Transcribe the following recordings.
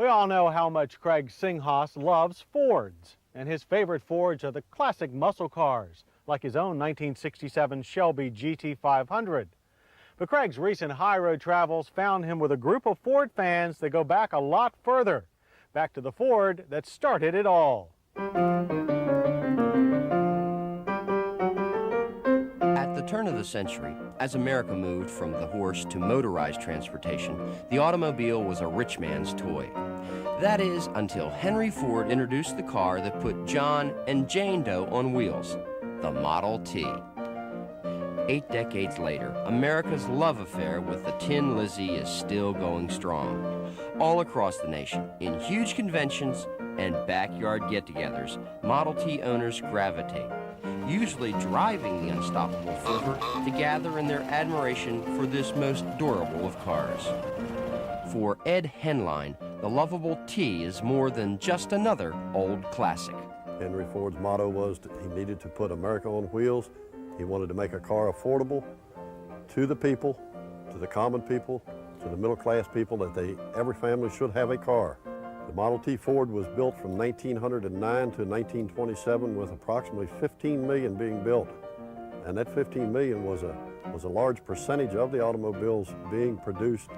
We all know how much Craig Singhaus loves Fords, and his favorite Fords are the classic muscle cars, like his own 1967 Shelby GT500. But Craig's recent high road travels found him with a group of Ford fans that go back a lot further, back to the Ford that started it all. At the turn of the century, as America moved from the horse to motorized transportation, the automobile was a rich man's toy. That is, until Henry Ford introduced the car that put John and Jane Doe on wheels, the Model T. 8 decades later, America's love affair with the Tin Lizzie is still going strong. All across the nation, in huge conventions and backyard get-togethers, Model T owners gravitate, usually driving the unstoppable fervor to gather in their admiration for this most durable of cars. For Ed Henline, the lovable T is more than just another old classic. Henry Ford's motto was he needed to put America on wheels. He wanted to make a car affordable to the people, to the common people, to the middle-class people, that every family should have a car. The Model T Ford was built from 1909 to 1927 with approximately 15 million being built. And that 15 million was a large percentage of the automobiles being produced.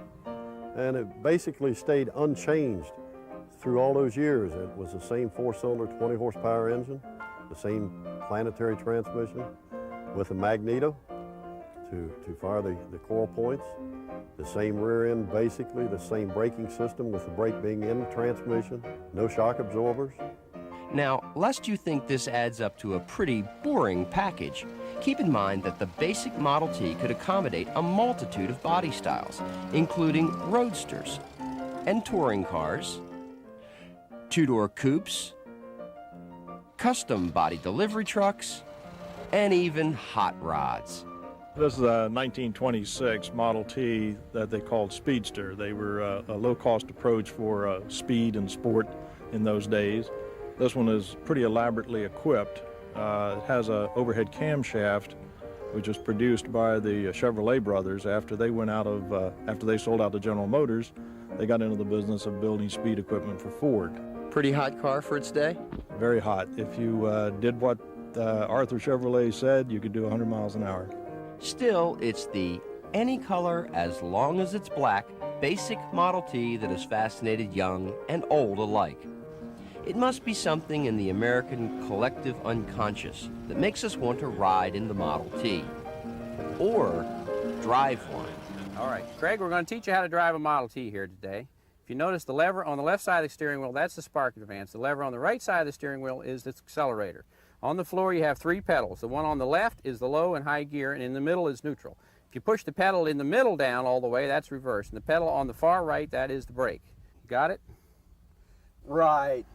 And it basically stayed unchanged through all those years. It was the same 4-cylinder, 20-horsepower engine, the same planetary transmission with a magneto to fire the coil points, the same rear end, basically the same braking system with the brake being in the transmission, no shock absorbers. Now, lest you think this adds up to a pretty boring package, keep in mind that the basic Model T could accommodate a multitude of body styles, including roadsters and touring cars, two-door coupes, custom body delivery trucks, and even hot rods. This is a 1926 Model T that they called Speedster. They were a low-cost approach for speed and sport in those days. This one is pretty elaborately equipped. It has an overhead camshaft, which was produced by the Chevrolet brothers after they after they sold out to General Motors. They got into the business of building speed equipment for Ford. Pretty hot car for its day? Very hot. If you did what Arthur Chevrolet said, you could do 100 miles an hour. Still, it's the any color as long as it's black basic Model T that has fascinated young and old alike. It must be something in the American collective unconscious that makes us want to ride in the Model T or drive one. All right, Craig, we're going to teach you how to drive a Model T here today. If you notice the lever on the left side of the steering wheel, that's the spark advance. The lever on the right side of the steering wheel is the accelerator. On the floor you have 3 pedals. The one on the left is the low and high gear, and in the middle is neutral. If you push the pedal in the middle down all the way, that's reverse. And the pedal on the far right, that is the brake. Got it? Right.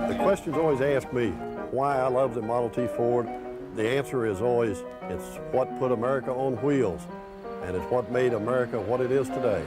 The questions always ask me why I love the Model T Ford. The answer is always, it's what put America on wheels, and it's what made America what it is today.